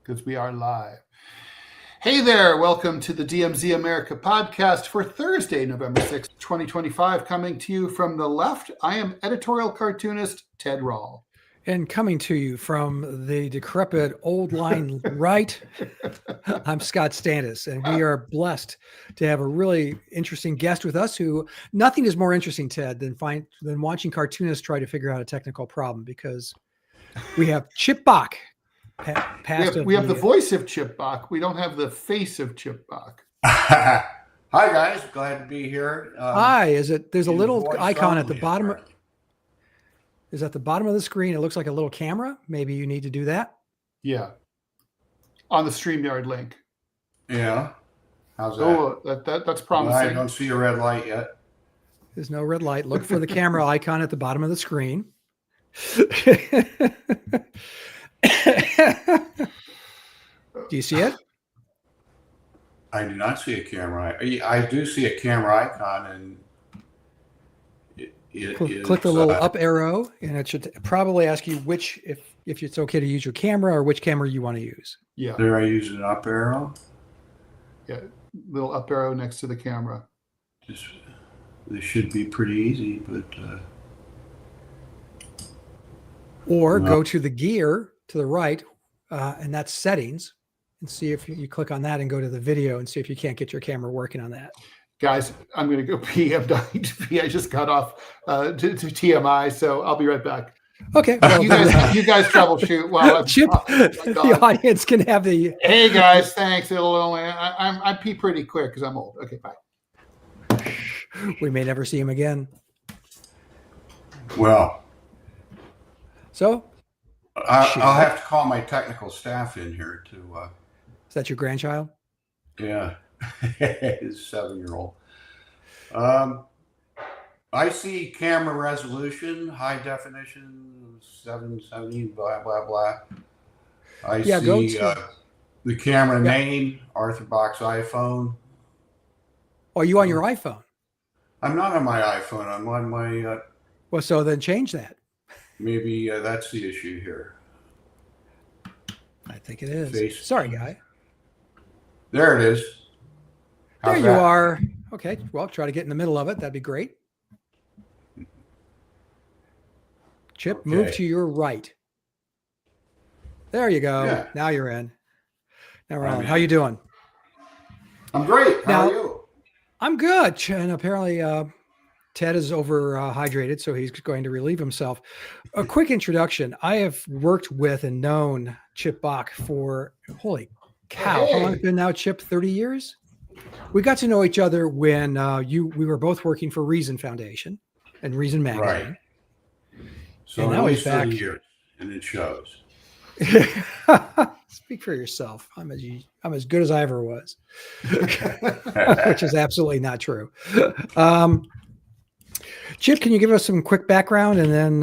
because we are live. Hey there, welcome to the DMZ America podcast for Thursday, November 6th, 2025. Coming to you from the left, I am editorial cartoonist Ted Rall. And coming to you from the decrepit old line right, I'm Scott Stantis, and we are blessed to have a really interesting guest with us who nothing is more interesting, Ted, than watching cartoonists try to figure out a technical problem, because we have Chip Bok. We have the voice of Chip Bok. We don't have the face of Chip Bok. Hi, guys. Glad to be here. Hi. There's a little icon at the bottom. Is at the bottom of the screen. It looks like a little camera. Maybe you need to do that. Yeah. On the StreamYard link. Yeah. How's that? Oh, that's promising. Well, I don't see a red light yet. There's no red light. Look for the camera icon at the bottom of the screen. Do you see it? I do not see a camera. I do see a camera icon, and click the little up arrow, and it should probably ask you if it's okay to use your camera or which camera you want to use. Yeah. There, I use an up arrow. Yeah, little up arrow next to the camera. This should be pretty easy, but or go to the gear to the right, and that's settings, and see if you click on that and go to the video and see if you can't get your camera working on that. Guys, I'm going to go pee. I'm dying to pee. I just got off to TMI, so I'll be right back. Okay. Well, you guys troubleshoot while I'm Chip, the audience can have the. Hey guys, thanks. It'll only I pee pretty quick because I'm old. Okay, bye. We may never see him again. Well, so I'll have to call my technical staff in here to. Is that your grandchild? Yeah. His 7-year-old. I see camera resolution, high definition, 770, blah, blah, blah. I see the camera name, Arthur Bok's iPhone. Oh, are you on your iPhone? I'm not on my iPhone. I'm on my... well, so then change that. Maybe that's the issue here. I think it is. Sorry, guy. There it is. There you are. Okay. Well, try to get in the middle of it. That'd be great. Chip, move to your right. There you go. Yeah. Now you're in. Now we're on. How you doing? I'm great. How are you? I'm good. And apparently Ted is overhydrated, so he's going to relieve himself. A quick introduction. I have worked with and known Chip Bok for, holy cow, how long has it been now, Chip? 30 years? We got to know each other when we were both working for Reason Foundation and Reason Magazine. Right. So now he's back. 30 years, and it shows. Speak for yourself. I'm as good as I ever was, which is absolutely not true. Chip, can you give us some quick background, and then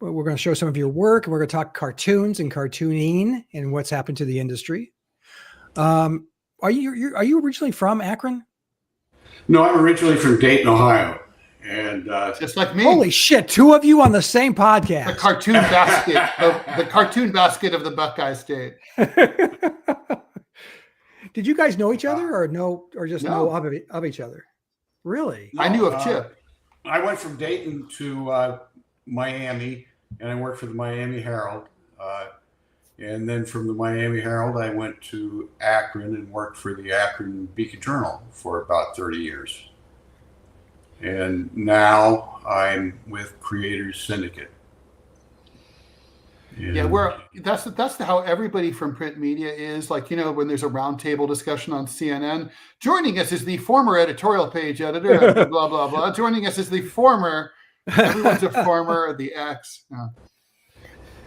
we're going to show some of your work, and we're going to talk cartoons and cartooning and what's happened to the industry. Are you originally from Akron? No, I'm originally from Dayton, Ohio, and just like me. Holy shit! 2 of you on the same podcast. The cartoon basket of the Buckeye State. Did you guys know each other, or know of each other? Really? No, I knew of Chip. I went from Dayton to Miami, and I worked for the Miami Herald. And then from the Miami Herald, I went to Akron and worked for the Akron Beacon Journal for about 30 years. And now I'm with Creators Syndicate. And that's how everybody from print media is. Like, when there's a roundtable discussion on CNN, joining us is the former editorial page editor, blah, blah, blah. Joining us is the former, everyone's a former, the ex.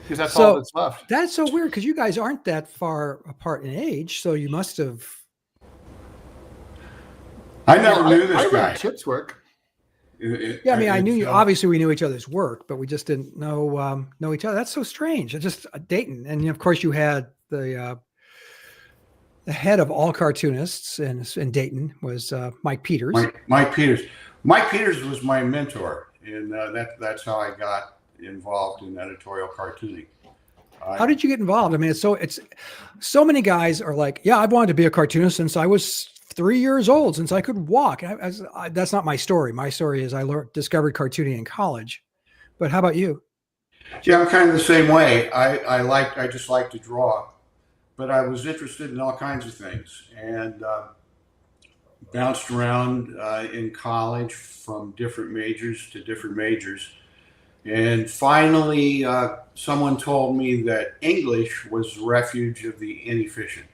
Because that's all that's left. That's so weird, because you guys aren't that far apart in age, so you must have. I never knew this guy. I read Chip's work. Yeah, I mean, I knew you. Obviously, we knew each other's work, but we just didn't know each other. That's so strange. It's just Dayton, and of course, you had the head of all cartoonists in Dayton was Mike Peters. Mike Peters. Mike Peters was my mentor, and that's how I got involved in editorial cartooning. How did you get involved? I mean, it's so many guys are like, yeah, I've wanted to be a cartoonist since I was 3 years old, since I could walk. That's not my story. My story is I discovered cartooning in college. But how about you? Yeah, I'm kind of the same way. I just like to draw, but I was interested in all kinds of things and bounced around in college from different majors to different majors. And finally, someone told me that English was the refuge of the inefficient.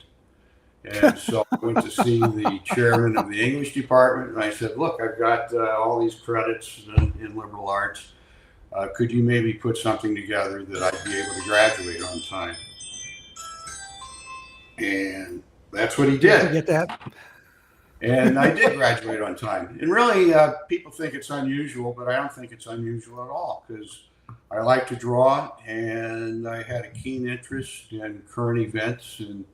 And so I went to see the chairman of the English department, and I said, look, I've got all these credits in liberal arts. Could you maybe put something together that I'd be able to graduate on time? And that's what he did. Get that? And I did graduate on time. And really, people think it's unusual, but I don't think it's unusual at all, because I like to draw, and I had a keen interest in current events and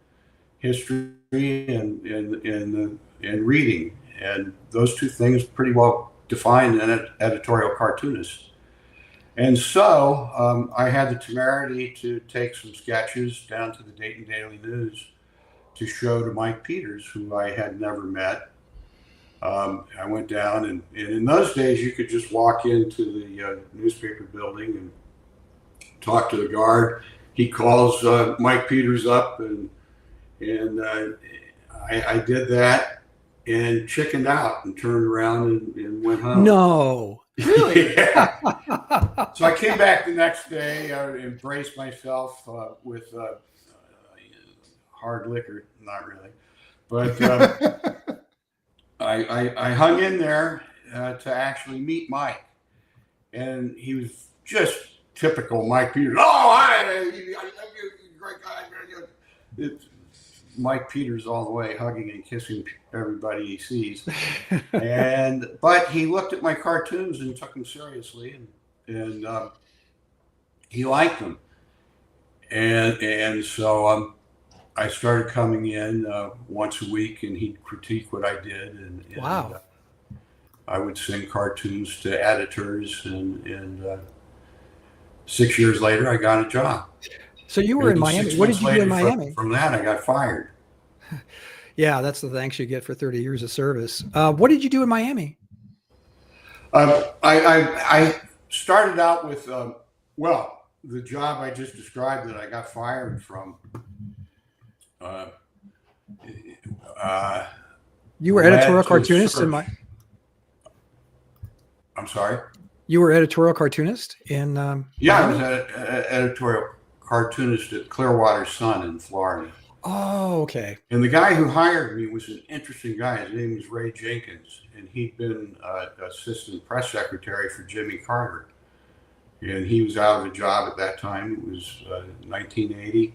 history and reading. And those two things pretty well define an editorial cartoonist. And so I had the temerity to take some sketches down to the Dayton Daily News to show to Mike Peters, who I had never met. I went down, and in those days, you could just walk into the newspaper building and talk to the guard. He calls Mike Peters up, and I did that and chickened out and turned around and went home. No. Really? Yeah. So I came back the next day, embraced myself with hard liquor, not really, but I hung in there to actually meet Mike, and he was just typical Mike Peters. Oh, great guy. Mike Peters all the way, hugging and kissing everybody he sees. But he looked at my cartoons and took them seriously, and he liked them. And so I started coming in once a week, and he'd critique what I did. And wow. I would send cartoons to editors, and 6 years later, I got a job. So you were in Miami. What did you do in Miami? From that, I got fired. Yeah, that's the thanks you get for 30 years of service. What did you do in Miami? I started out with, the job I just described that I got fired from. You were editorial cartoonist in my. I'm sorry? You were editorial cartoonist in. Yeah, I was editorial cartoonist at Clearwater Sun in Florida. Oh, okay. And the guy who hired me was an interesting guy. His name was Ray Jenkins, and he'd been assistant press secretary for Jimmy Carter. And he was out of a job at that time. It was 1980.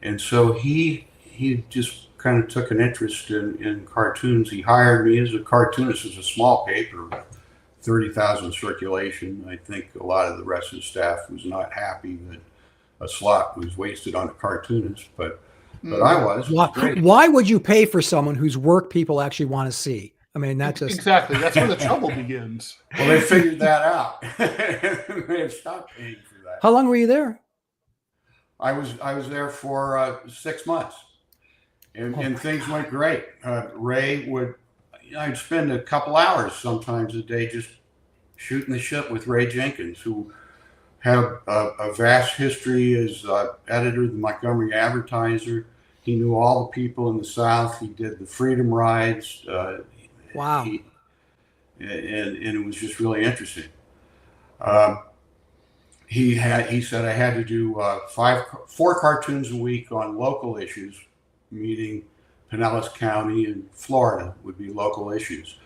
And so he just kind of took an interest in cartoons. He hired me as a cartoonist. It was a small paper, 30,000 circulation. I think a lot of the rest of the staff was not happy that a slot was wasted on a cartoonist, but I was. Why would you pay for someone whose work people actually want to see? I mean, that's just exactly. That's where the trouble begins. Well, they figured that out. They have stopped paying for that. How long were you there? I was there for 6 months, and things went great. Ray would, I'd spend a couple hours sometimes a day just shooting the shit with Ray Jenkins, who had a vast history as editor of the Montgomery Advertiser. He knew all the people in the South. He did the Freedom Rides. Wow. And it was just really interesting. He said I had to do 4 cartoons a week on local issues, meaning Pinellas County and Florida would be local issues.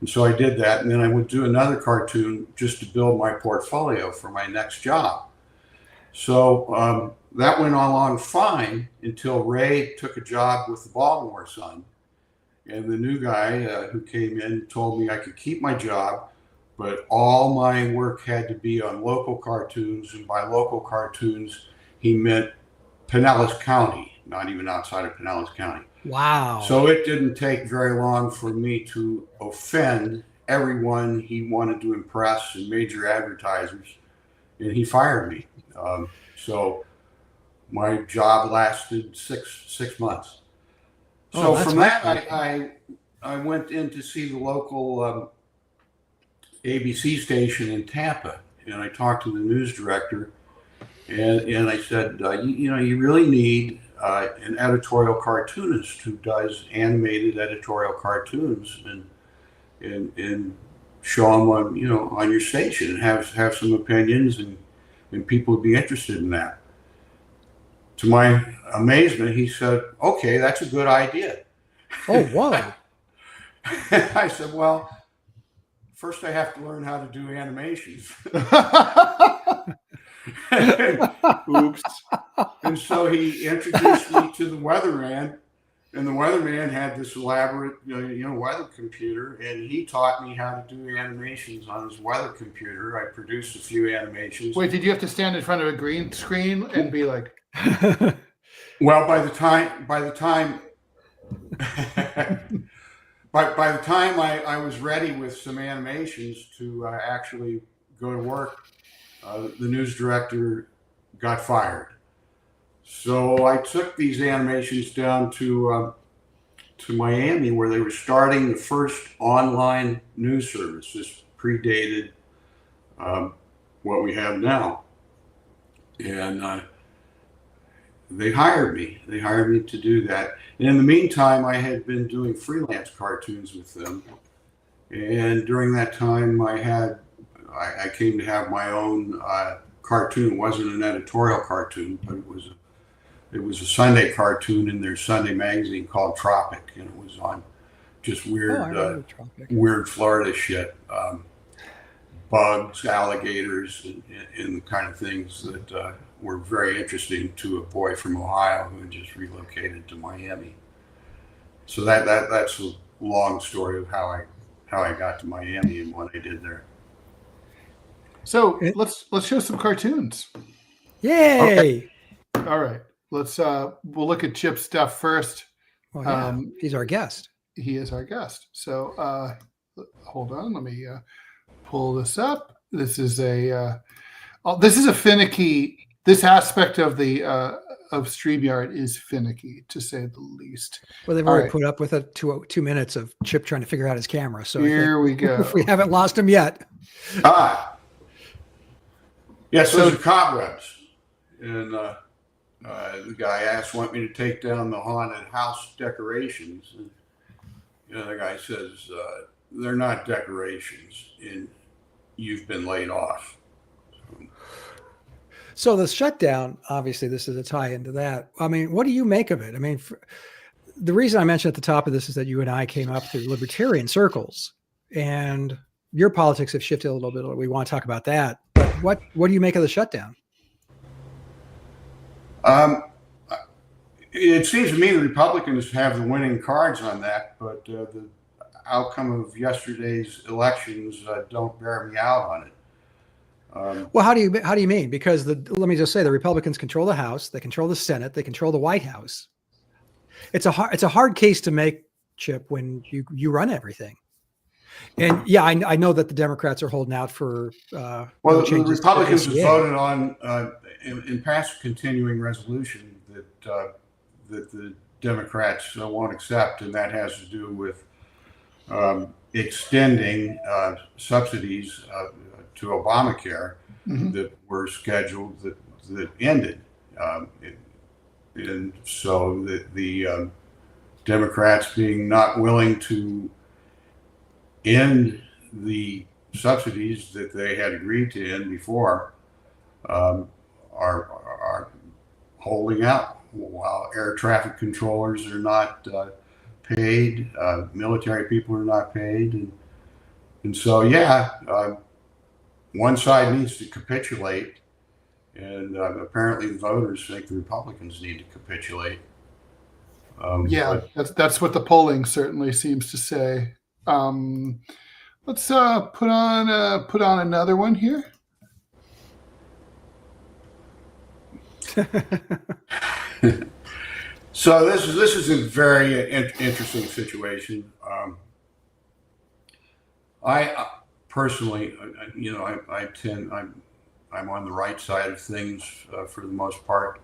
And so I did that, and then I would do another cartoon just to build my portfolio for my next job. So that went along fine until Ray took a job with the Baltimore Sun. And the new guy who came in told me I could keep my job, but all my work had to be on local cartoons. And by local cartoons, he meant Pinellas County, not even outside of Pinellas County. Wow. So it didn't take very long for me to offend everyone he wanted to impress and major advertisers, and he fired me. So my job lasted six months. Oh, So that's from that, fascinating. I went in to see the local ABC station in Tampa, and I talked to the news director, and I said, you really need an editorial cartoonist who does animated editorial cartoons and show them on your station and have some opinions, and people would be interested in that. To my amazement, he said, "Okay, that's a good idea." Oh, whoa. I said, "Well, first I have to learn how to do animations." Oops. And so he introduced me to the weatherman, and the weatherman had this elaborate, weather computer, and he taught me how to do animations on his weather computer. I produced a few animations. Wait, did you have to stand in front of a green screen and be like? Well, by the time I was ready with some animations to actually go to work, the news director got fired. So I took these animations down to Miami, where they were starting the first online news service. This predated what we have now, and they hired me. They hired me to do that. And in the meantime, I had been doing freelance cartoons with them. And during that time, I came to have my own cartoon. It wasn't an editorial cartoon, but it was a Sunday cartoon in their Sunday magazine called Tropic, and it was on just weird Florida shit, bugs, alligators, and the kind of things that were very interesting to a boy from Ohio who had just relocated to Miami. So that's a long story of how I got to Miami and what I did there. So let's show some cartoons. Yay! Okay. All right. We'll look at Chip's stuff first. Well, yeah, he's our guest. He is our guest. So hold on. Let me pull this up. This is a finicky. This aspect of the of StreamYard is finicky, to say the least. Well, they've already put up with it 2 minutes of Chip trying to figure out his camera. So here we go. If we haven't lost him yet. Yes, those are cobwebs. And the guy want me to take down the haunted house decorations. And the guy says, they're not decorations, and you've been laid off. So the shutdown, obviously, this is a tie into that. I mean, what do you make of it? I mean, the reason I mentioned at the top of this is that you and I came up through libertarian circles, and your politics have shifted a little bit. We want to talk about that. But what do you make of the shutdown? It seems to me the Republicans have the winning cards on that, but the outcome of yesterday's elections don't bear me out on it. Well, how do you mean? Because let me just say, the Republicans control the House, they control the Senate, they control the White House. It's a hard case to make, Chip, when you run everything. And yeah, I know that the Democrats are holding out for the Republicans have voted on and passed a continuing resolution that the Democrats won't accept, and that has to do with extending subsidies to Obamacare that were scheduled that ended, and so the Democrats being not willing to end the subsidies that they had agreed to end before are holding out while air traffic controllers are not paid, military people are not paid, and so one side needs to capitulate, and apparently the voters think the Republicans need to capitulate. That's what the polling certainly seems to say. Let's put on another one here. So this is a very interesting situation. I personally, I'm on the right side of things for the most part,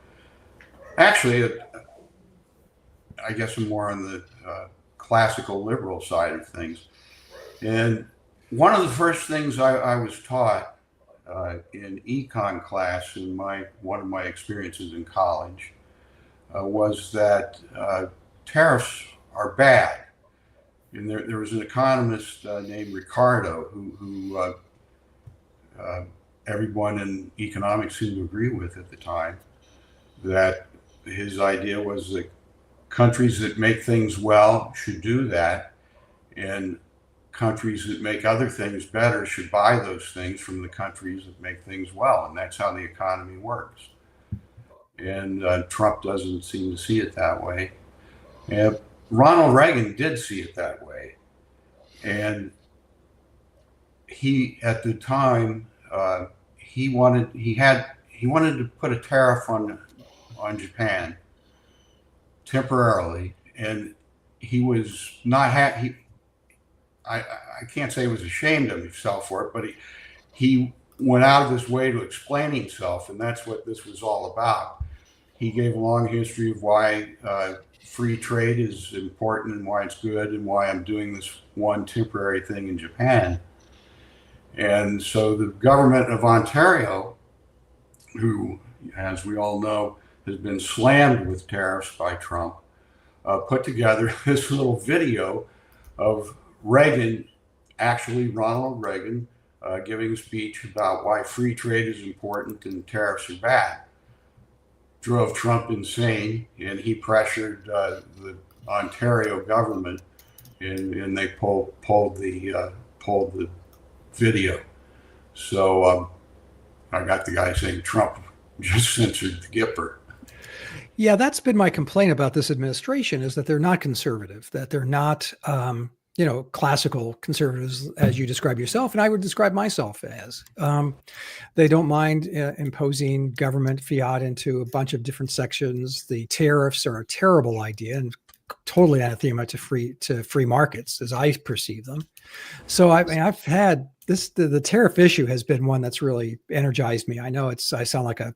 Actually, I guess I'm more on the classical liberal side of things. And one of the first things I was taught in econ class in one of my experiences in college was that tariffs are bad. And there was an economist named Ricardo who everyone in economics seemed to agree with at the time, that his idea was that countries that make things well should do that, and countries that make other things better should buy those things from the countries that make things well. And that's how the economy works. And Trump doesn't seem to see it that way. And Ronald Reagan did see it that way. And he, at the time, he wanted to put a tariff on Japan temporarily, and he was not happy. I can't say he was ashamed of himself for it, but he went out of his way to explain himself, and that's what this was all about. He gave a long history of why free trade is important and why it's good and why I'm doing this one temporary thing in Japan. And so the government of Ontario, who, as we all know, has been slammed with tariffs by Trump, put together this little video of Reagan, actually Ronald Reagan, giving a speech about why free trade is important and tariffs are bad. Drove Trump insane, and he pressured the Ontario government, and they pulled the video. So I got the guy saying Trump just censored the Gipper. Yeah, that's been my complaint about this administration, is that they're not conservative, that they're not, classical conservatives, as you describe yourself, and I would describe myself as. They don't mind imposing government fiat into a bunch of different sections. The tariffs are a terrible idea and totally anathema to free markets, as I perceive them. So I've had this. The tariff issue has been one that's really energized me. I know I sound like a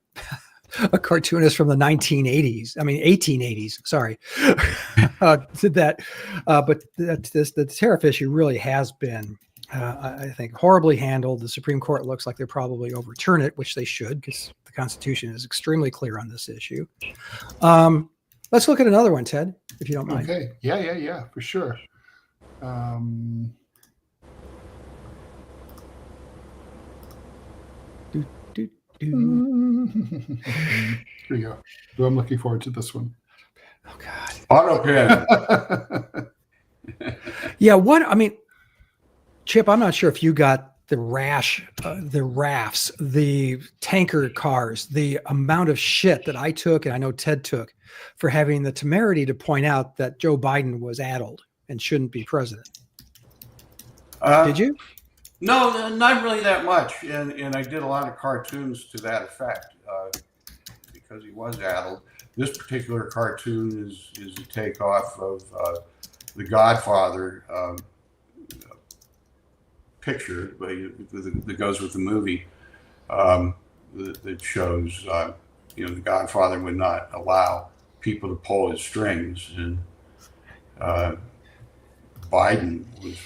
cartoonist from the 1980s. I mean, 1880s. Sorry, did that. But the tariff issue really has been, I think, horribly handled. The Supreme Court looks like they'll probably overturn it, which they should, because the Constitution is extremely clear on this issue. Let's look at another one, Ted, if you don't mind. Okay. Yeah, for sure. Here we go. Oh, I'm looking forward to this one. Oh God. Auto pen. Yeah. Chip, I'm not sure if you got the rafts, the tanker cars, the amount of shit that I took, and I know Ted took, for having the temerity to point out that Joe Biden was addled and shouldn't be president. Did you? No, not really that much. And I did a lot of cartoons to that effect because he was addled. This particular cartoon is a takeoff of the Godfather picture that goes with the movie that shows, the Godfather would not allow people to pull his strings. And Biden was...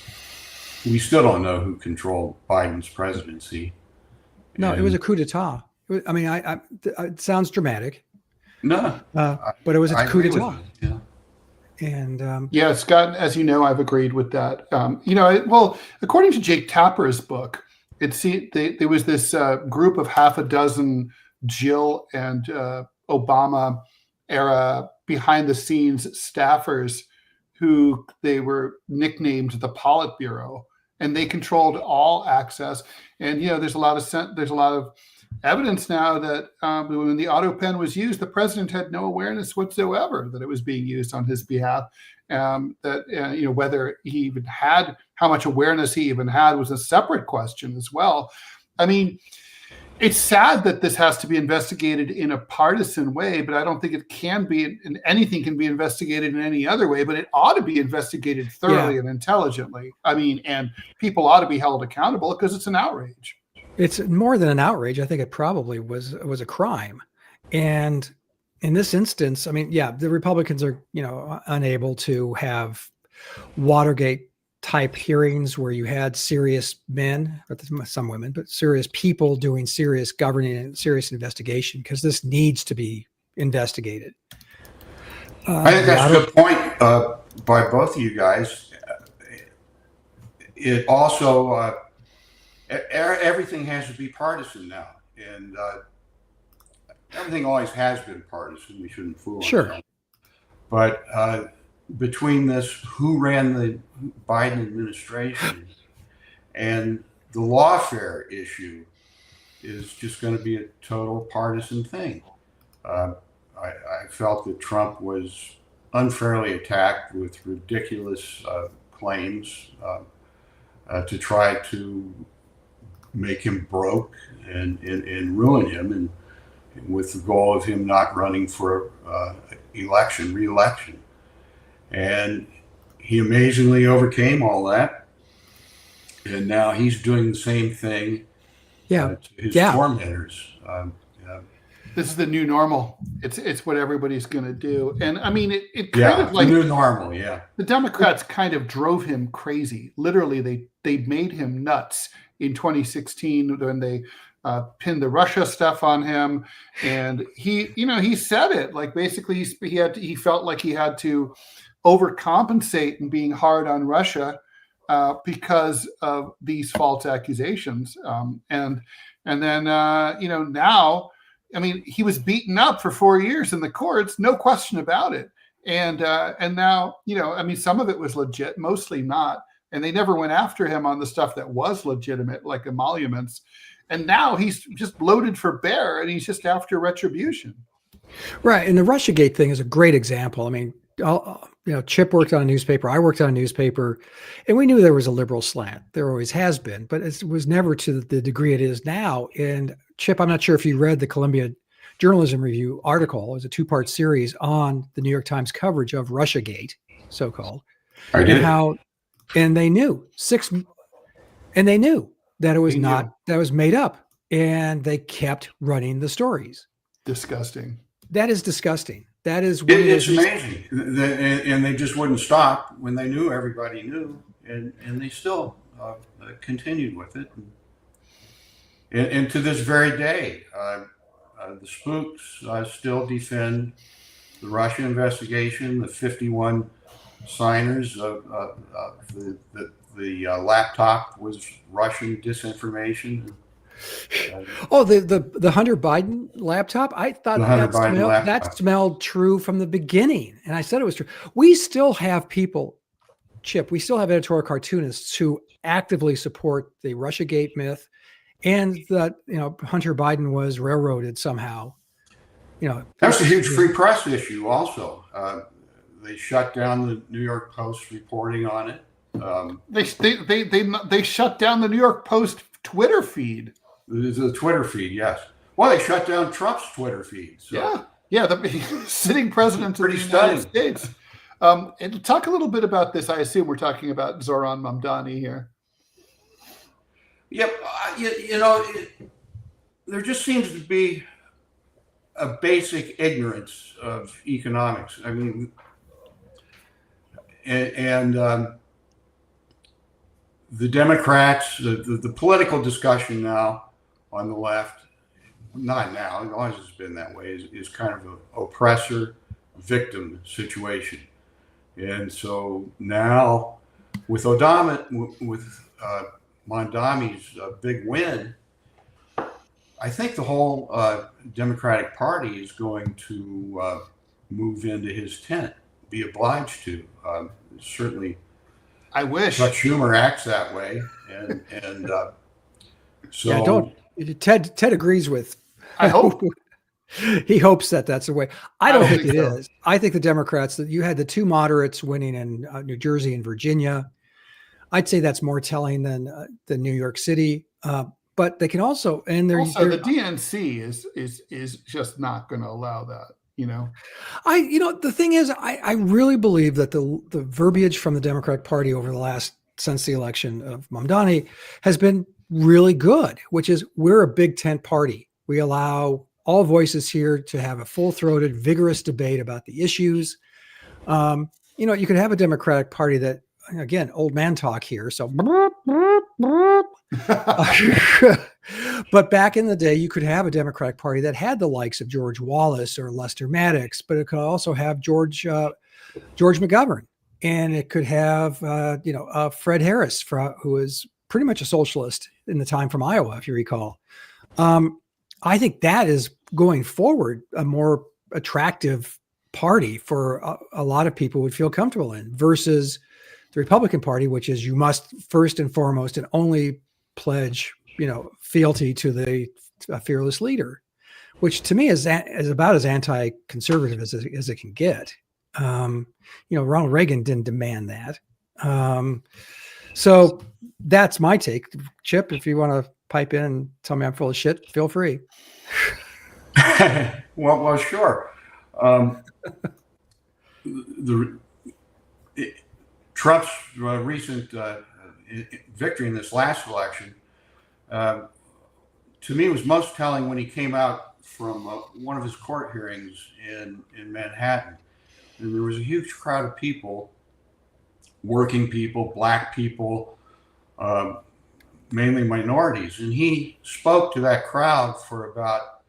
We still don't know who controlled Biden's presidency. No, it was a coup d'etat. It sounds dramatic. No, but it was a coup d'etat. Yeah. And Scott, as you know, I've agreed with that. According to Jake Tapper's book, there was this group of half a dozen Jill and Obama era behind the scenes staffers who they were nicknamed the Politburo, and they controlled all access. And there's a lot of evidence now that when the auto pen was used, the president had no awareness whatsoever that it was being used on his behalf. Whether he even had, how much awareness he even had was a separate question as well. I mean, it's sad that this has to be investigated in a partisan way, but I don't think it can be, and anything can be investigated in any other way, but it ought to be investigated thoroughly and intelligently. And people ought to be held accountable because it's an outrage. It's more than an outrage. I think it probably was a crime. And in this instance, I mean, yeah, the Republicans are, unable to have Watergate type hearings where you had serious men, but some women, but serious people doing serious governing and serious investigation, because this needs to be investigated. I think that's a good point by both of you guys. It also, everything has to be partisan now. And everything always has been partisan. We shouldn't fool ourselves. But between this, who ran the Biden administration and the lawfare issue is just going to be a total partisan thing. I felt that Trump was unfairly attacked with ridiculous claims to try to make him broke and ruin him, and with the goal of him not running for re-election. And he amazingly overcame all that. And now he's doing the same thing to his tormentors. This is the new normal. It's what everybody's going to do. And I mean, it kind of like the new normal. Yeah. The Democrats kind of drove him crazy. Literally, they made him nuts in 2016 when they pinned the Russia stuff on him. And he said it, like, basically he felt like he had to overcompensate and being hard on Russia because of these false accusations. And then now, I mean, he was beaten up for 4 years in the courts, no question about it. And now, I mean, some of it was legit, mostly not. And they never went after him on the stuff that was legitimate, like emoluments. And now he's just loaded for bear, and he's just after retribution. Right. And the Russiagate thing is a great example. I mean, Chip worked on a newspaper. I worked on a newspaper, and we knew there was a liberal slant. There always has been, but it was never to the degree it is now. And Chip, I'm not sure if you read the Columbia Journalism Review article. It was a 2-part series on the New York Times coverage of Russiagate, so-called. I did. And they knew that it was that was made up, and they kept running the stories. Disgusting. That is disgusting. That is it's amazing, and they just wouldn't stop when they knew everybody knew, and they still continued with it, and to this very day, the spooks still defend the Russia investigation, the 51 signers of the laptop was Russian disinformation. The Hunter Biden laptop. I thought that smelled true from the beginning, and I said it was true. We still have people, Chip. We still have editorial cartoonists who actively support the Russiagate myth, and that Hunter Biden was railroaded somehow. That's a huge free press issue. Also, they shut down the New York Post reporting on it. They shut down the New York Post Twitter feed. The Twitter feed, yes. Well, they shut down Trump's Twitter feed. So. Yeah, the sitting president of the United States. And talk a little bit about this. I assume we're talking about Zoran Mamdani here. Yep. There just seems to be a basic ignorance of economics. I mean, and the Democrats, the political discussion now on the left, not now, it always has been that way, is kind of an oppressor-victim situation. And so now with Mamdani's big win, I think the whole Democratic Party is going to move into his tent, be obliged to. Certainly, I wish. Chuck Schumer acts that way, and so Ted agrees with. I hope he hopes that's the way. I don't think it is. I think the Democrats, that you had the two moderates winning in New Jersey and Virginia. I'd say that's more telling than New York City. But they can also, and they're also the DNC is just not going to allow that. The thing is, I really believe that the verbiage from the Democratic Party since the election of Mamdani has been really good, which is we're a big tent party. We allow all voices here to have a full-throated, vigorous debate about the issues. You could have a Democratic Party that, again, old man talk here. So, but back in the day, you could have a Democratic Party that had the likes of George Wallace or Lester Maddox, but it could also have George McGovern, and it could have Fred Harris, who was pretty much a socialist in the time from Iowa, if you recall. I think that is going forward a more attractive party for a lot of people would feel comfortable in, versus the Republican Party, which is you must first and foremost and only pledge, fealty to the fearless leader, which to me is about as anti-conservative as it can get. Ronald Reagan didn't demand that. So that's my take. Chip, if you want to pipe in and tell me I'm full of shit, feel free. well, sure. Trump's recent victory in this last election, to me, was most telling when he came out from one of his court hearings in Manhattan. And there was a huge crowd of people, working people, black people, mainly minorities. And he spoke to that crowd for about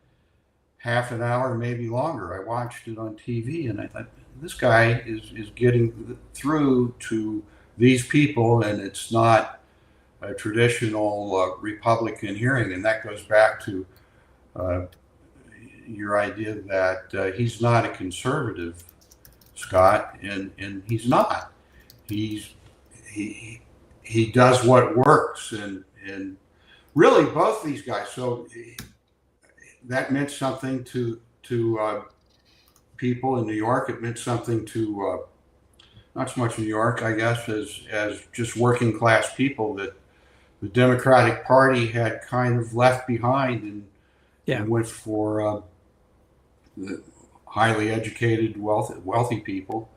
half an hour, maybe longer. I watched it on TV, and I thought, this guy is getting through to these people, and it's not a traditional Republican hearing. And that goes back to your idea that he's not a conservative, Scott, and he's not. He does what works, and really both these guys. So that meant something to people in New York. It meant something to not so much New York, I guess, as just working class people that the Democratic Party had kind of left behind and went for the highly educated, wealthy people,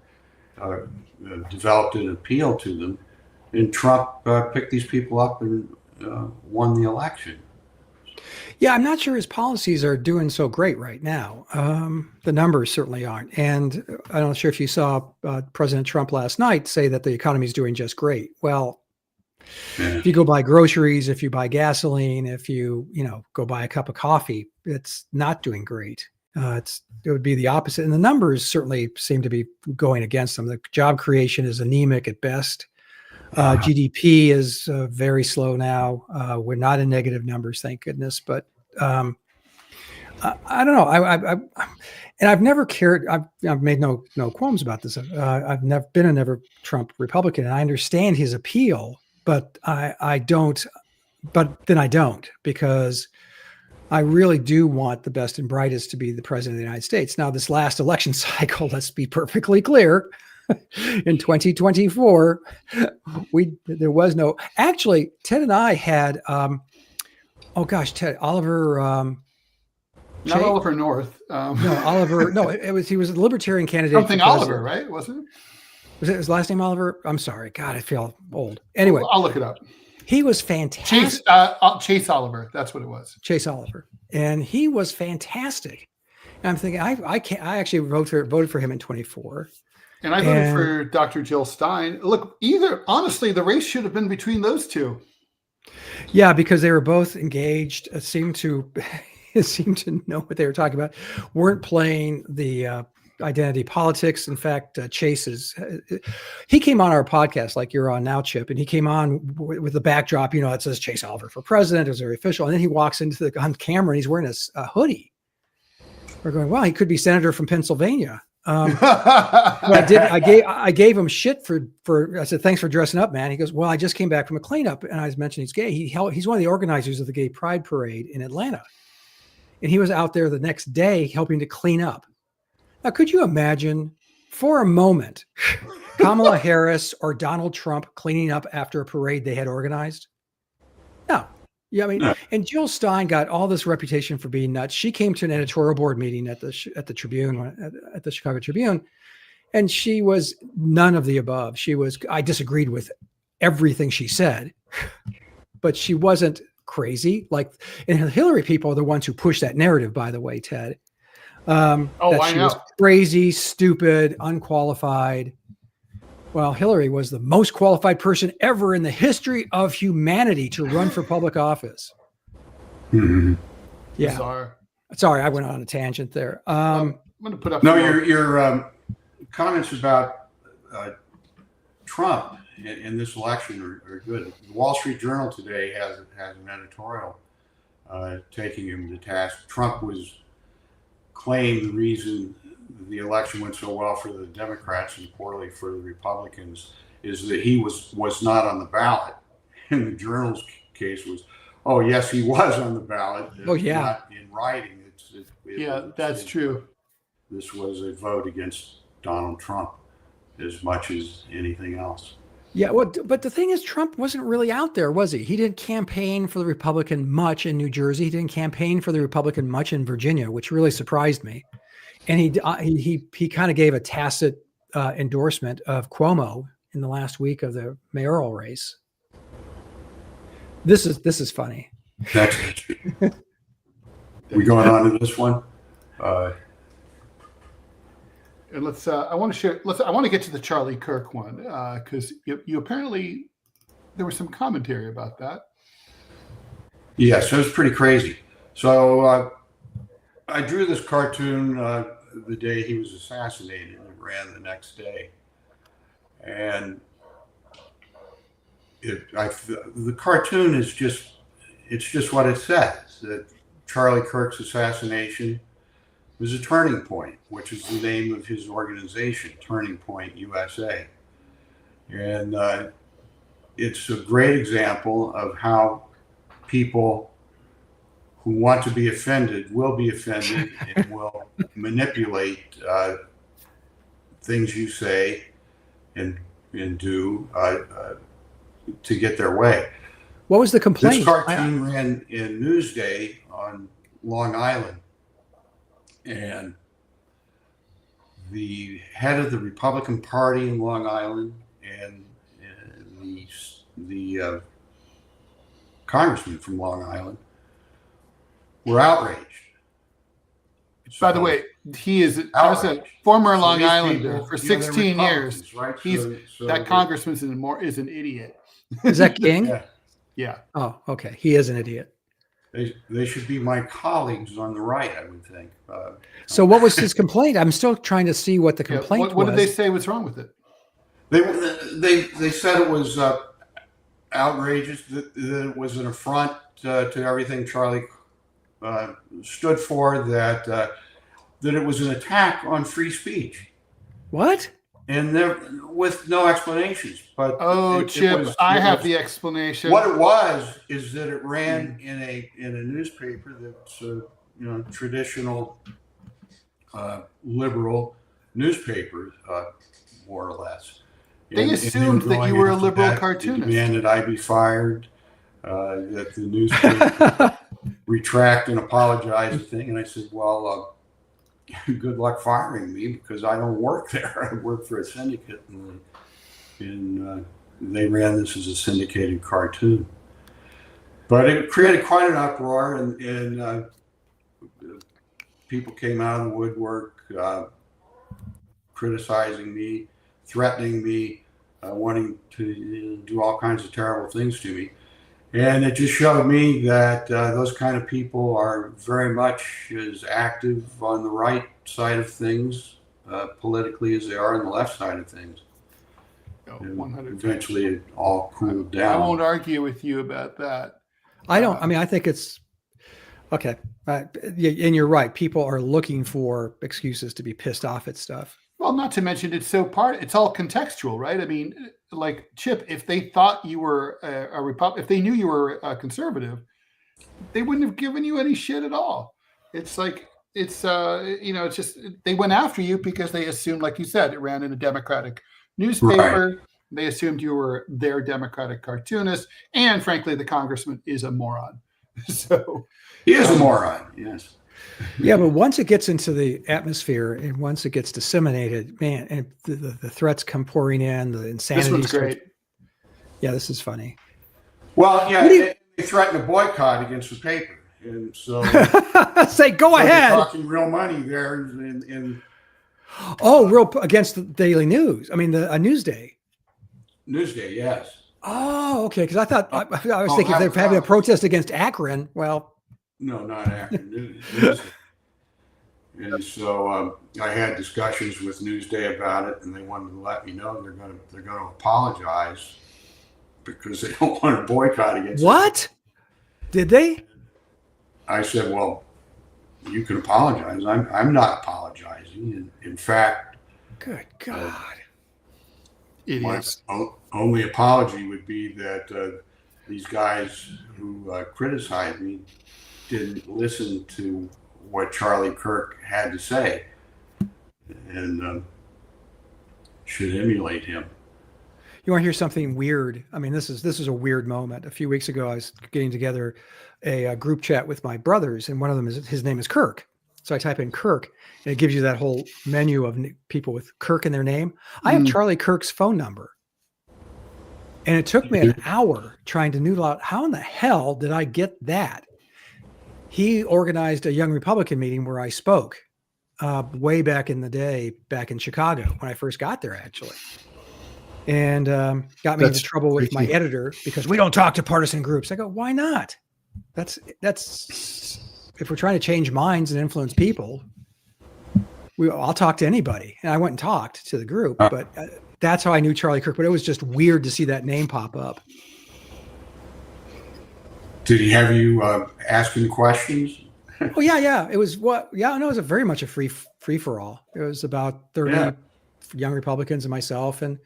developed an appeal to them, and Trump picked these people up and won the election. Yeah, I'm not sure his policies are doing so great right now. The numbers certainly aren't. And I'm not sure if you saw President Trump last night say that the economy is doing just great. Well, if you go buy groceries, if you buy gasoline, if you go buy a cup of coffee, it's not doing great. It would be the opposite. And the numbers certainly seem to be going against them. The job creation is anemic at best. GDP is very slow now. We're not in negative numbers, thank goodness. But I don't know. And I've never cared. I've made no qualms about this. I've never been a Trump Republican, and I understand his appeal, but I don't. But then I don't, because I really do want the best and brightest to be the president of the United States. Now, this last election cycle, let's be perfectly clear. In 2024, there was no. Actually, Ted and I had. Ted Oliver. Not Oliver North. No, Oliver. No, he was a libertarian candidate. Something Oliver, right? Wasn't it? Was it his last name Oliver? I'm sorry. God, I feel old. Anyway, I'll look it up. He was fantastic. Chase Oliver. That's what it was. Chase Oliver, and he was fantastic. And I'm thinking, I actually voted for him in 24. And I voted for Dr. Jill Stein. Look, honestly, the race should have been between those two. Yeah, because they were both engaged, seemed to know what they were talking about, weren't playing the identity politics. In fact, he came on our podcast like you're on now, Chip, and he came on with the backdrop, it says Chase Oliver for president. It was very official. And then he walks on camera and he's wearing a hoodie. We're going, wow, he could be senator from Pennsylvania. I gave him shit for I said, thanks for dressing up, man. He goes, well, I just came back from a cleanup, and I was mentioning he's gay. He's one of the organizers of the Gay Pride Parade in Atlanta, and he was out there the next day helping to clean up. Now, could you imagine for a moment Kamala Harris or Donald Trump cleaning up after a parade they had organized? No. Yeah, I mean, no. And Jill Stein got all this reputation for being nuts. She came to an editorial board meeting at the Tribune, at the Chicago Tribune, and she was none of the above. I disagreed with everything she said, but she wasn't crazy. Like, and the Hillary people are the ones who push that narrative, by the way, Ted. Oh, that I she know. was crazy, stupid, unqualified. Well, Hillary was the most qualified person ever in the history of humanity to run for public office. Mhm. Yeah. Bizarre. Sorry, I went on a tangent there. I'm going to put up. No, your comments about Trump in this election are good. The Wall Street Journal today has an editorial taking him to task. Trump was claimed the reason the election went so well for the Democrats and poorly for the Republicans is that he was not on the ballot. And the Journal's case was, oh yes, he was on the ballot. Oh yeah, not in writing. That's true. This was a vote against Donald Trump as much as anything else. Yeah, well, but the thing is, Trump wasn't really out there, was he? He didn't campaign for the Republican much in New Jersey. He didn't campaign for the Republican much in Virginia, which really surprised me. And he kind of gave a tacit endorsement of Cuomo in the last week of the mayoral race. This is funny. That's we going on to this one. And let's. I want to share. I want to get to the Charlie Kirk one because you apparently there was some commentary about that. Yeah, so it's pretty crazy. So I drew this cartoon the day he was assassinated, and it ran the next day. And the cartoon is just what it says, that Charlie Kirk's assassination was a turning point, which is the name of his organization, Turning Point USA. And it's a great example of how people who want to be offended will be offended and will manipulate things you say and do to get their way. What was the complaint? This cartoon ran in Newsday on Long Island, and the head of the Republican Party in Long Island and the congressman from Long Island were outraged. By the way, he is as a former Long Islander for 16 years. Right? That congressman is an idiot. Is that King? Yeah. Yeah. Oh, okay. He is an idiot. They should be my colleagues on the right, I would think. So what was his complaint? I'm still trying to see what the complaint was. What did they say was wrong with it? They said it was outrageous, that it was an affront to everything Charlie stood for, that it was an attack on free speech. What? And there, with no explanations. But Chip, I have the explanation. What it was is that it ran in a newspaper that's traditional liberal newspaper, more or less. They assumed that you were a liberal cartoonist. They demanded I be fired, that the newspaper retract and apologize thing. And I said, well, good luck firing me, because I don't work there. I work for a syndicate, and they ran this as a syndicated cartoon. But it created quite an uproar, and people came out of the woodwork criticizing me, threatening me, wanting to do all kinds of terrible things to me. And it just showed me that those kind of people are very much as active on the right side of things politically as they are on the left side of things. 100%. Eventually it all cooled down. I won't argue with you about that. I think it's okay. And you're right. People are looking for excuses to be pissed off at stuff. Well, not to mention it's all contextual, right? I mean, like Chip, if they thought you were a Republican, if they knew you were a conservative, they wouldn't have given you any shit at all. It's like, it's just, they went after you because they assumed, like you said, it ran in a Democratic newspaper. Right. They assumed you were their Democratic cartoonist. And frankly, the congressman is a moron. So he is a moron. Yes. Yeah, but once it gets into the atmosphere and once it gets disseminated, man, and the threats come pouring in, the insanity. This one's great. Yeah, this is funny. Well, yeah, They threatened a boycott against the paper, and so say, go ahead. talking real money there. Real against the Daily News. I mean, a Newsday. Newsday, yes. Oh, okay. Because I thought I was thinking if they're having a protest against Akron. Well, no, not Akron. Newsday. And so I had discussions with Newsday about it, and they wanted to let me know they're going to apologize because they don't want to boycott against. What? Did they? I said, well, you can apologize. I'm not apologizing. In fact, good God, my only apology would be that these guys who criticized me didn't listen to what Charlie Kirk had to say, and should emulate him. You want to hear something weird? I mean, this is a weird moment. A few weeks ago, I was getting together a group chat with my brothers, and one of them his name is Kirk. So I type in Kirk, and it gives you that whole menu of people with Kirk in their name. I have Charlie Kirk's phone number, and it took me an hour trying to noodle out how in the hell did I get that. He organized a Young Republican meeting where I spoke way back in the day, back in Chicago when I first got there, actually. And got me into trouble with my editor because we don't talk to partisan groups. I go, why not? That's if we're trying to change minds and influence people, I'll talk to anybody. And I went and talked to the group, but that's how I knew Charlie Kirk. But it was just weird to see that name pop up. Did he have you asking questions? Oh yeah. It was it was very much a free for all. It was about 30 young Republicans and myself, and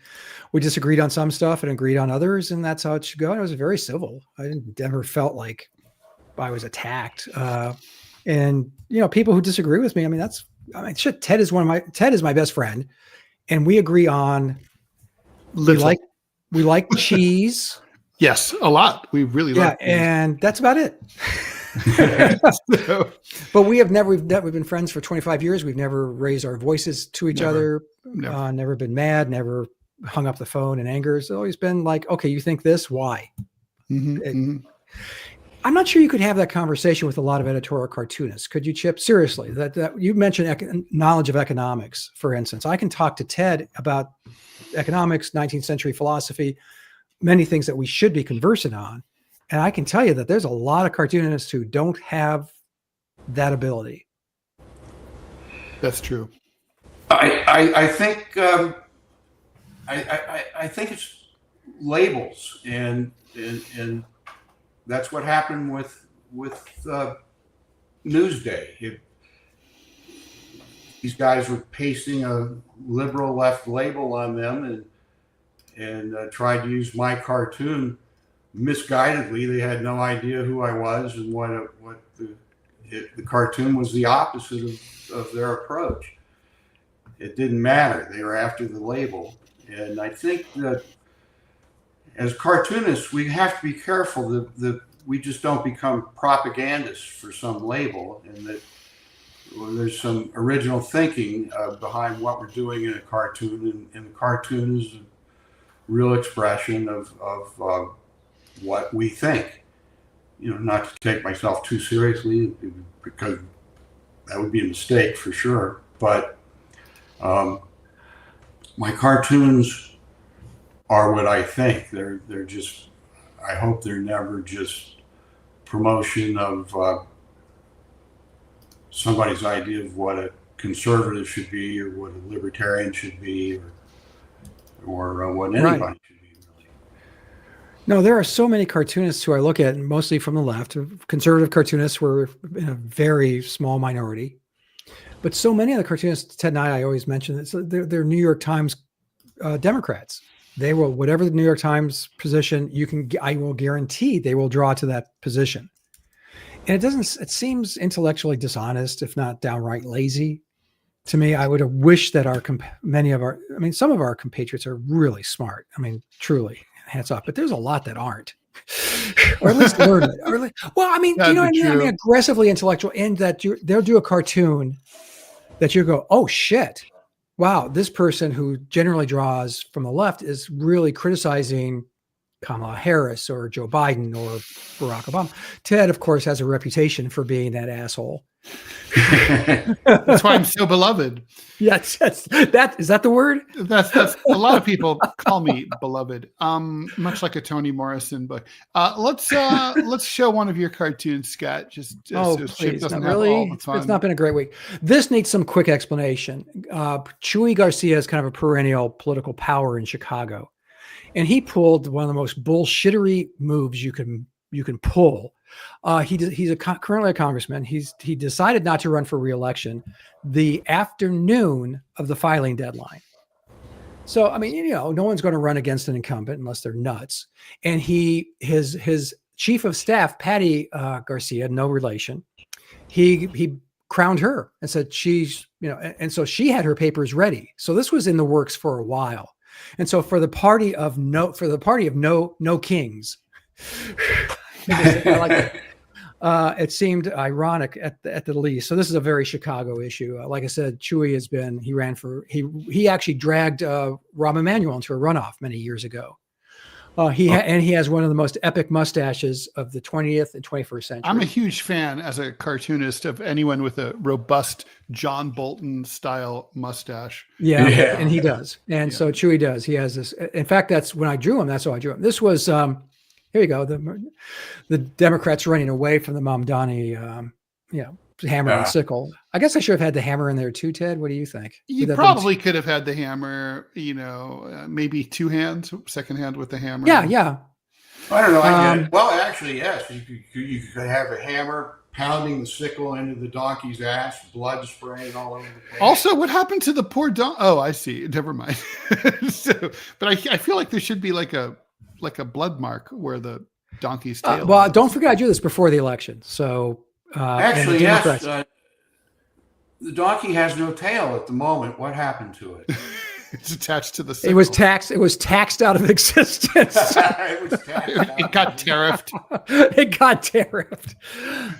we disagreed on some stuff and agreed on others, and that's how it should go. And it was very civil. I never felt like I was attacked. And people who disagree with me, shit. Ted is my best friend, and we agree on we like cheese. Yes, a lot. We really like cheese. And that's about it. But we've been friends for 25 years. We've never raised our voices to each other. Never been mad, never hung up the phone in anger. It's always been like, okay, you think this, why? I'm not sure you could have that conversation with a lot of editorial cartoonists. Could you, Chip? Seriously, that you mentioned knowledge of economics, for instance. I can talk to Ted about economics, 19th century philosophy, many things that we should be conversant on. And I can tell you that there's a lot of cartoonists who don't have that ability. That's true. I think I think it's labels, and that's what happened with Newsday. These guys were pasting a liberal left label on them and tried to use my cartoon misguidedly. They had no idea who I was, and the cartoon was the opposite of their approach. It didn't matter. They were after the label. And I think that as cartoonists, we have to be careful that we just don't become propagandists for some label, and that there's some original thinking behind what we're doing in a cartoon. And the cartoon is a real expression of what we think. Not to take myself too seriously, because that would be a mistake for sure. But my cartoons are what I think. They're just, I hope they're never just promotion of somebody's idea of what a conservative should be, or what a libertarian should be, or what anybody should be, really. No, there are so many cartoonists who I look at, mostly from the left. Conservative cartoonists were in a very small minority. But so many of the cartoonists, Ted and I always mention this, they're New York Times Democrats. They will, whatever the New York Times position, I will guarantee they will draw to that position. And it seems intellectually dishonest, if not downright lazy to me. I would have wished that some of our compatriots are really smart. Truly, hats off. But there's a lot that aren't. Or at least learn it. You know what I mean? Aggressively intellectual, and that they'll do a cartoon that you go, oh shit, wow, this person who generally draws from the left is really criticizing Kamala Harris or Joe Biden or Barack Obama. Ted, of course, has a reputation for being that asshole. That's why I'm so beloved. Yes, is that the word? That's a lot of people call me beloved. Much like a Toni Morrison book. Let's show one of your cartoons, Scott. Just oh, so please, Chip doesn't not have really. all the fun. It's not been a great week. This needs some quick explanation. Chuy Garcia is kind of a perennial political power in Chicago, and he pulled one of the most bullshittery moves you can pull. He's currently a congressman. He decided not to run for re-election the afternoon of the filing deadline. So, I mean, no one's going to run against an incumbent unless they're nuts. And his chief of staff, Patty Garcia, no relation, he crowned her and said she's, and so she had her papers ready. So this was in the works for a while. And so for the party of no kings, it seemed ironic at the least. So this is a very Chicago issue. Like I said, Chuy he actually dragged Rahm Emanuel into a runoff many years ago. He has one of the most epic mustaches of the 20th and 21st century. I'm a huge fan as a cartoonist of anyone with a robust John Bolton style mustache. Yeah. And he does. And so Chuy does. He has this. In fact, that's when I drew him. That's how I drew him. This was here you go. The Democrats running away from the Mamdani, hammer and sickle. I guess I should have had the hammer in there too, Ted. What do you think? You probably could have had the hammer, maybe two hands, second hand with the hammer. Yeah. I don't know. I get it. Well, actually, yes. You could have a hammer pounding the sickle into the donkey's ass, blood spraying all over the place. Also, what happened to the poor donkey? Oh, I see. Never mind. But I feel like there should be like a blood mark where the donkey's tail. Well, don't forget I drew this before the election. So actually, yes, the donkey has no tail at the moment. What happened to it? It's attached to the sickle. It was taxed out of existence. It got tariffed. It got tariffed.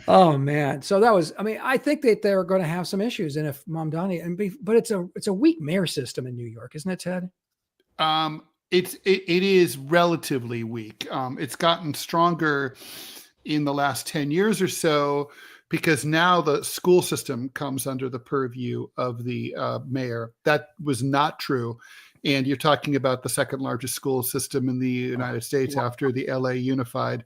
Oh man. So that was, I think that they're going to have some issues. And if Mamdani, but it's a weak mayor system in New York, isn't it, Ted? It is relatively weak. It's gotten stronger in the last 10 years or so because now the school system comes under the purview of the mayor. That was not true. And you're talking about the second largest school system in the United States after the LA Unified.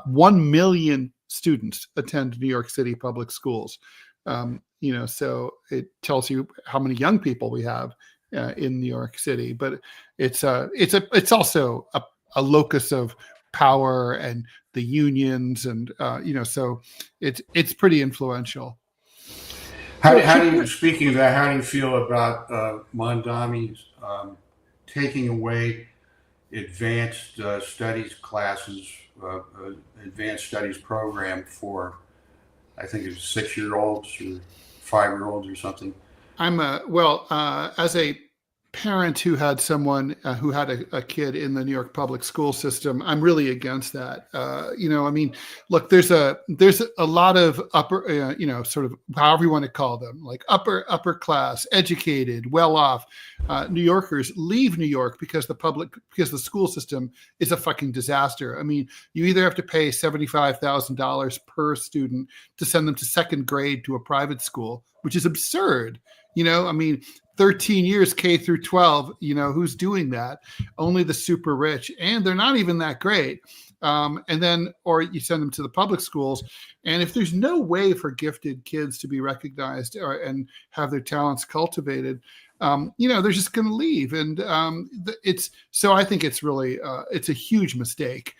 1 million students attend New York City public schools. So it tells you how many young people we have in New York City, but it's also a locus of power and the unions, and so it's pretty influential. Speaking of that, how do you feel about Mamdani's taking away advanced studies classes, advanced studies program for, I think it's 6-year-olds or 5-year-olds or something? As a parent who had someone who had a kid in the New York public school system, I'm really against that. Look, there's a lot of upper, sort of however you want to call them, like upper class, educated, well off New Yorkers leave New York because the school system is a fucking disaster. You either have to pay $75,000 per student to send them to second grade to a private school, which is absurd. 13 years K through 12, who's doing that? Only the super rich, and they're not even that great. Or you send them to the public schools. And if there's no way for gifted kids to be recognized and have their talents cultivated, they're just going to leave. And I think it's really, it's a huge mistake.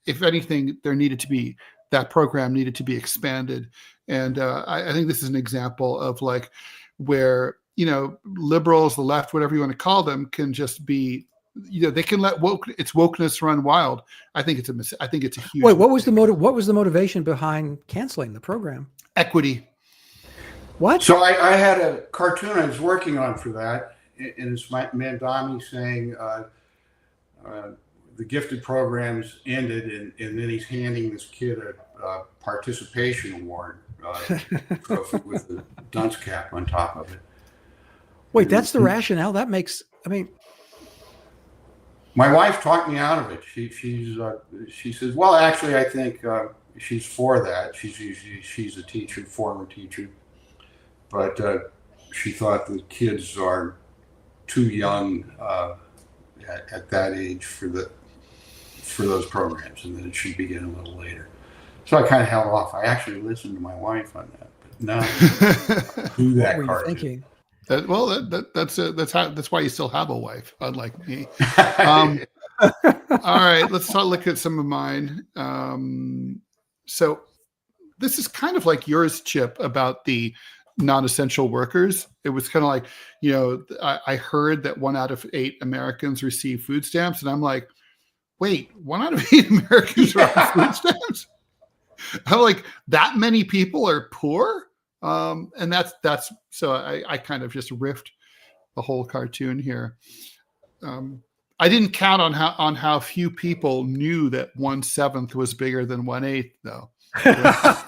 If anything, that program needed to be expanded. And I think this is an example of where, liberals, the left, whatever you want to call them, can just be, they can let its wokeness run wild. I think it's a huge. Wait, what was the motivation behind canceling the program? Equity. What? So I had a cartoon I was working on for that, and it's Mamdani saying the gifted programs ended, and then he's handing this kid a participation award with the dunce cap on top of it. Wait, that's the rationale? That makes, My wife talked me out of it. She says, well, actually, I think she's for that. She's a teacher, former teacher, but she thought the kids are too young at that age for those programs, and that it should begin a little later. So I kind of held off. I actually listened to my wife on that, but no, do that. What were you thinking? That's why you still have a wife, unlike me. All right, let's look at some of mine. So this is kind of like yours, Chip, about the non-essential workers. It was kind of like, I heard that 1 out of 8 Americans receive food stamps, and I'm like, wait, 1 out of 8 Americans are on food stamps? I'm like, that many people are poor? And that's so I kind of just riffed the whole cartoon here. I didn't count on how few people knew that 1/7 was bigger than 1/8, though.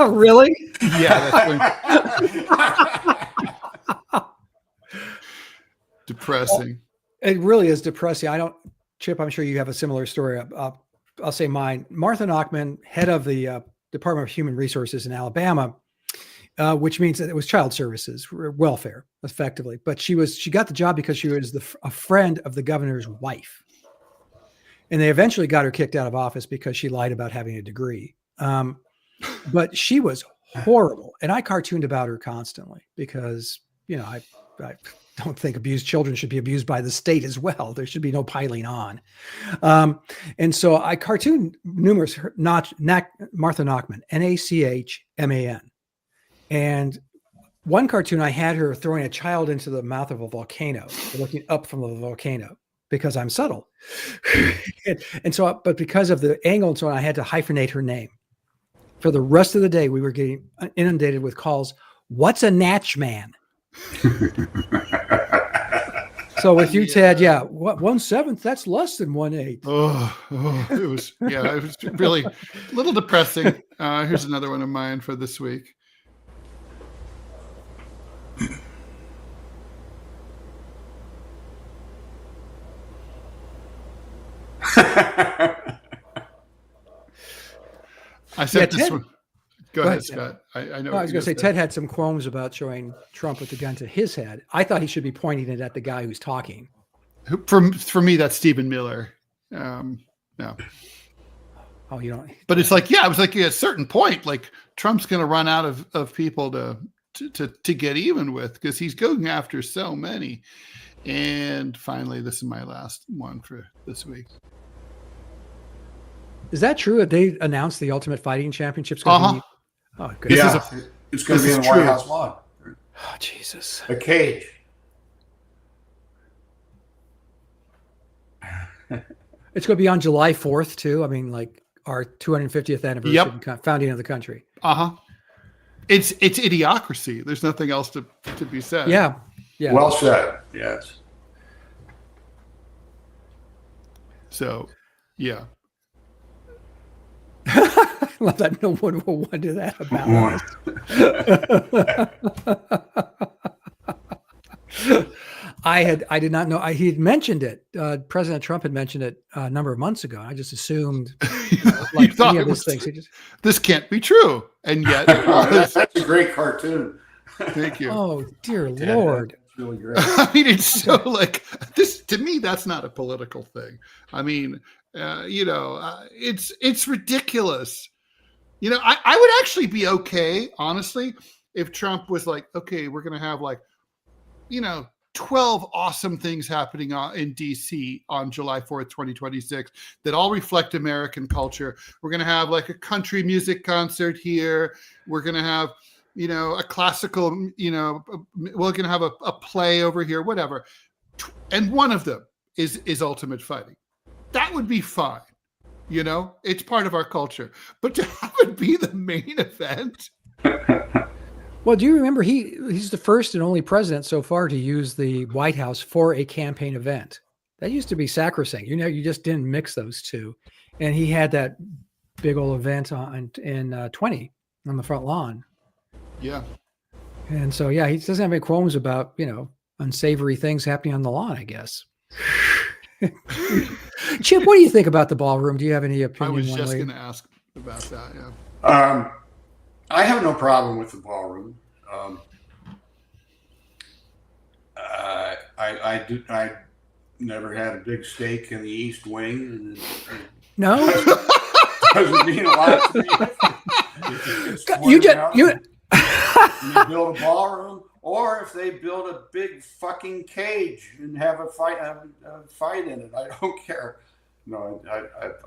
Really? Yeah, that's depressing. It really is depressing. Chip, I'm sure you have a similar story. I'll say mine. Martha Nachman, head of the Department of Human Resources in Alabama, which means that it was child services, welfare, effectively. But she got the job because she was a friend of the governor's wife. And they eventually got her kicked out of office because she lied about having a degree. But she was horrible. And I cartooned about her constantly because, I don't think abused children should be abused by the state as well. There should be no piling on. And so I cartooned numerous, Martha Nachman, Nachman. And one cartoon, I had her throwing a child into the mouth of a volcano, looking up from the volcano, because I'm subtle. But because of the angle and so on, I had to hyphenate her name. For the rest of the day, we were getting inundated with calls. What's a natch man? So with you, Ted, what 1/7? That's less than 1/8. It was really a little depressing. Here's another one of mine for this week. I said this one. Go ahead, Scott. I know. I was going to say Ted had some qualms about showing Trump with the gun to his head. I thought he should be pointing it at the guy who's talking. For me, that's Stephen Miller. No. Oh, you don't. But it's like, it was like at a certain point, like Trump's going to run out of people to get even with because he's going after so many. And finally, this is my last one for this week. Is that true that they announced the Ultimate Fighting Championships? Oh, good. It's going to be in the White House lawn. Oh, Jesus. A cage. It's going to be on July 4th, too. I mean, like our 250th anniversary of founding of the country. It's idiocracy. There's nothing else to be said. Yeah. Well said. Yes. So, yeah. I love that no one will wonder that about us. I did not know. He had mentioned it. President Trump had mentioned it a number of months ago. I just assumed, like any of these things. This can't be true, and yet that's a great cartoon. Thank you. Oh dear Lord. Really great. I mean, it's so like this to me. That's not a political thing. I mean, it's ridiculous. I would actually be okay, honestly, if Trump was like, okay, we're going to have 12 awesome things happening in DC on July 4th, 2026 that all reflect American culture. We're going to have like a country music concert here. We're going to have, a classical, we're going to have a play over here, whatever. And one of them is Ultimate Fighting. That would be fine. It's part of our culture. But to have it be the main event. Well, do you remember he's the first and only president so far to use the White House for a campaign event. That used to be sacrosanct. You just didn't mix those two. And he had that big old event in 20 on the front lawn. Yeah. And so, he doesn't have any qualms about, unsavory things happening on the lawn, I guess. Chip, what do you think about the ballroom? Do you have any opinion? I was one just way? going to ask about that. Yeah. I have no problem with the ballroom. I never had a big stake in the East Wing, and No, doesn't mean a lot to me. you They build a ballroom, or if they build a big fucking cage and have a fight in it. I don't care. No,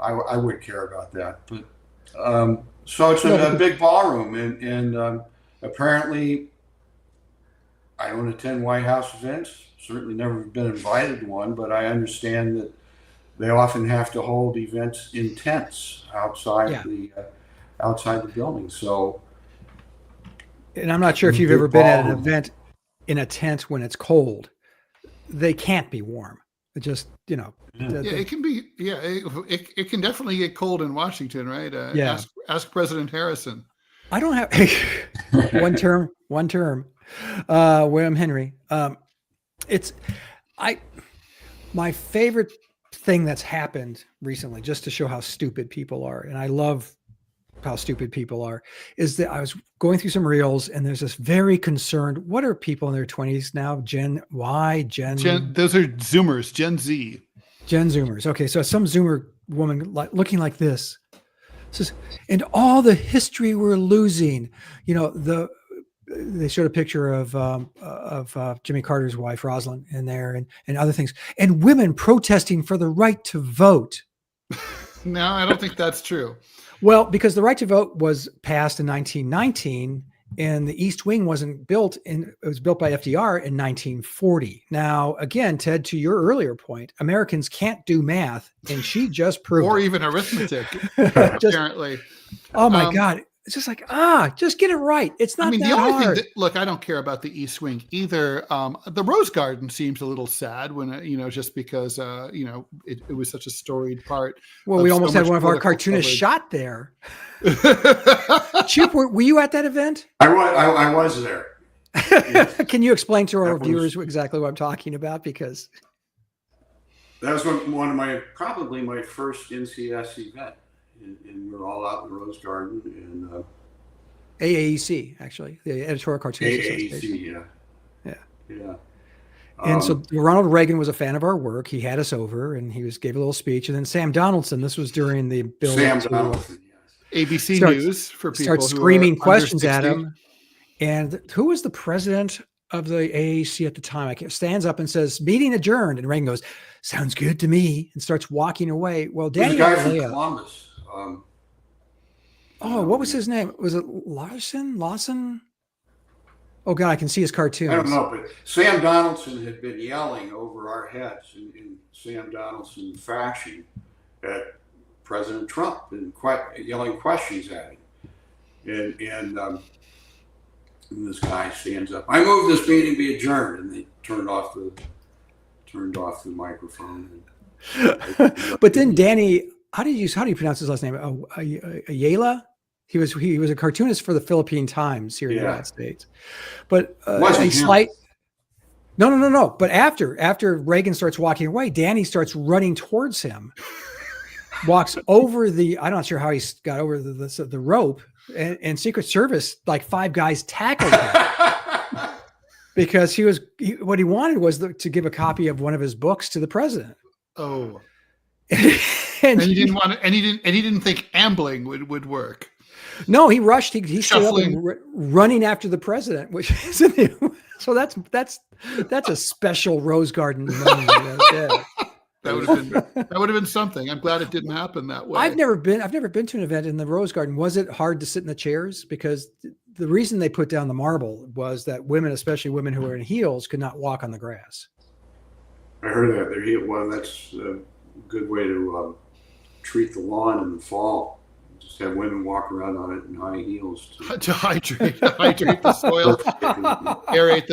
I would care about that. But so it's a big ballroom, and apparently I don't attend White House events. Certainly never been invited to one, but I understand that they often have to hold events in tents outside the building. So, and I'm not sure if you've ever been at an event in a tent when it's cold. They can't be warm. It just, It can be. Yeah, it can definitely get cold in Washington, right? Ask President Harrison. I don't have one term. William Henry. My favorite thing that's happened recently, just to show how stupid people are, and I love how stupid people are, is that I was going through some reels and there's this very concerned, what are people in their 20s now? Gen Y, those are Zoomers, Gen Z. Gen Zoomers. Okay, so some Zoomer woman looking like this says, and all the history we're losing, they showed a picture of Jimmy Carter's wife, Rosalind, in there, and other things, and women protesting for the right to vote. No, I don't think that's true. Well, because the right to vote was passed in 1919, and the East Wing wasn't built it was built by FDR in 1940. Now, again, Ted, to your earlier point, Americans can't do math, and she just proved or it. even arithmetic, apparently. Oh my God. It's just like, just get it right. It's not the only hard. thing look, I don't care about the East Wing either. The Rose Garden seems a little sad when, just because, it was such a storied part. Well, we almost had one of our cartoonists shot there. Chip, were you at that event? I was there. Can you explain to our viewers exactly what I'm talking about? Because that was one of probably my first NCS event. And we're all out in the Rose Garden and AAEC, actually, the Editorial Cartooning AAEC, yeah. And so Ronald Reagan was a fan of our work. He had us over, and he gave a little speech. And then Sam Donaldson, this was during the build Sam Donaldson, yes. ABC News for people starts screaming questions at him. And who was the president of the AAC at the time? Stands up and says, "Meeting adjourned." And Reagan goes, "Sounds good to me," and starts walking away. Well, Danny, the guy from Columbus. What was his name? Was it Lawson? Oh God, I can see his cartoons. I don't know, but Sam Donaldson had been yelling over our heads in Sam Donaldson fashion at President Trump and yelling questions at him. And this guy stands up. "I move this meeting be adjourned," and they turned off the microphone. But then Danny. How do you pronounce his last name? Ayala? He was a cartoonist for the Philippine Times here in the United States. But No. But after Reagan starts walking away, Danny starts running towards him, walks over I'm not sure how he got over the rope, and Secret Service, like 5 guys tackled him because what he wanted was to give a copy of one of his books to the president. Oh. And he didn't think ambling would work. No, he rushed. He stood up and running after the president, which is so that's a special Rose Garden moment right there. That would have been something. I'm glad it didn't happen that way. I've never been to an event in the Rose Garden. Was it hard to sit in the chairs? Because the reason they put down the marble was that women, especially women who were in heels, could not walk on the grass. I heard that. That's a good way to treat the lawn in the fall. Just have women walk around on it in high heels to hydrate the soil, aerate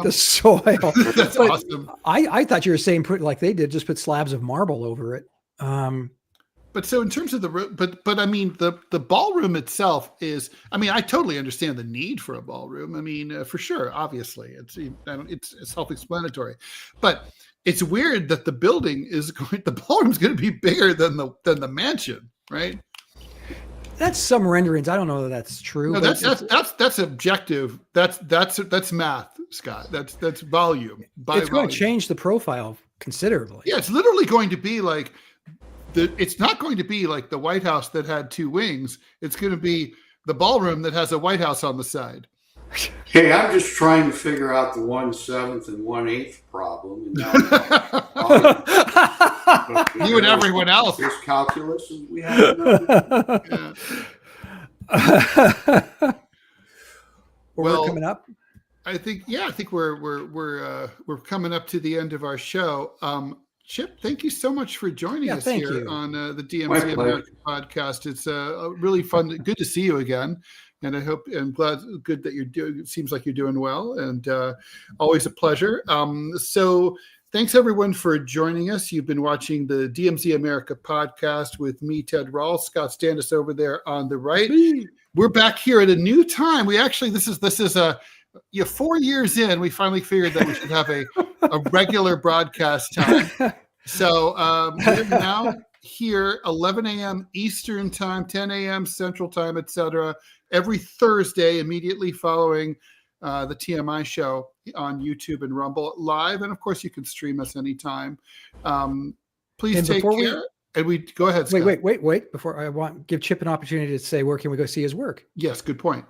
the soil. That's awesome. I thought you were saying put like they did, just put slabs of marble over it. But so in terms of but I mean the ballroom itself is. I mean, I totally understand the need for a ballroom. I mean, for sure, obviously, it's self-explanatory. But it's weird that the building the ballroom is going to be bigger than the mansion, right? That's some renderings. I don't know that that's true. No, that's objective. That's math, Scott. That's volume. It's going to change the profile considerably. Yeah, it's literally going to be like it's not going to be like the White House that had 2 wings. It's going to be the ballroom that has a White House on the side. Hey, I'm just trying to figure out the 1/7 and 1/8 problem. And you and everyone else. There's calculus, and we have nothing. We're coming up. I think we're coming up to the end of our show. Chip, thank you so much for joining us here on the DMZ America podcast. It's really fun. Good to see you again. And I'm good that you're doing. It seems like you're doing well, and always a pleasure. So thanks everyone for joining us. You've been watching the DMZ America podcast with me, Ted Rall, Scott Stantis over there on the right. We're back here at a new time. We actually, this is 4 years in, we finally figured that we should have a regular broadcast time. So we're now here 11 a.m. Eastern time, 10 a.m. Central time, etc. Every Thursday, immediately following the TMI show on YouTube and Rumble live. And of course, you can stream us anytime. Please take care. And we go ahead, Scott. Wait. Before I give Chip an opportunity to say, where can we go see his work? Yes, good point.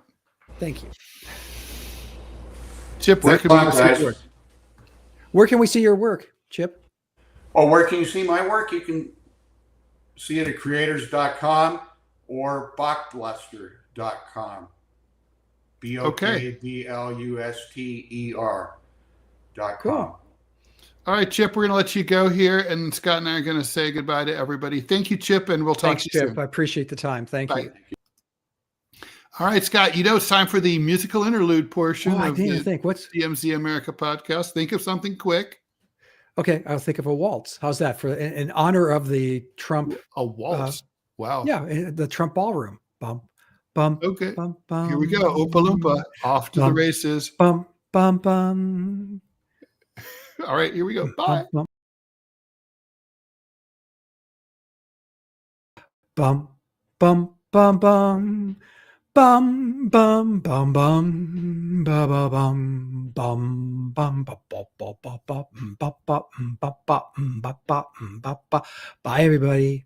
Thank you. Chip, where can we see your work? Where can we see your work, Chip? Oh, where can you see my work? You can see it at creators.com or bokbluster.com. BOKBLUSTER.com. Cool. All right, Chip, we're going to let you go here, and Scott and I are going to say goodbye to everybody. Thank you, Chip, and we'll talk to you soon. I appreciate the time. Thank you. All right, Scott, it's time for the musical interlude portion I of didn't the think. What's DMZ America podcast. Think of something quick. Okay, I'll think of a waltz. How's that for in honor of the Trump? A waltz. Wow. Yeah, the Trump ballroom. Bum, bum. Okay. Bum, bum, here we go. Oompa Loompa. Off to the races. Bum, bum, bum. All right, here we go. Bye. Bum, bum, bum, bum. Bum bum bum bum ba ba bum bum bum ba ba ba ba ba ba ba ba ba ba ba ba. Bye everybody.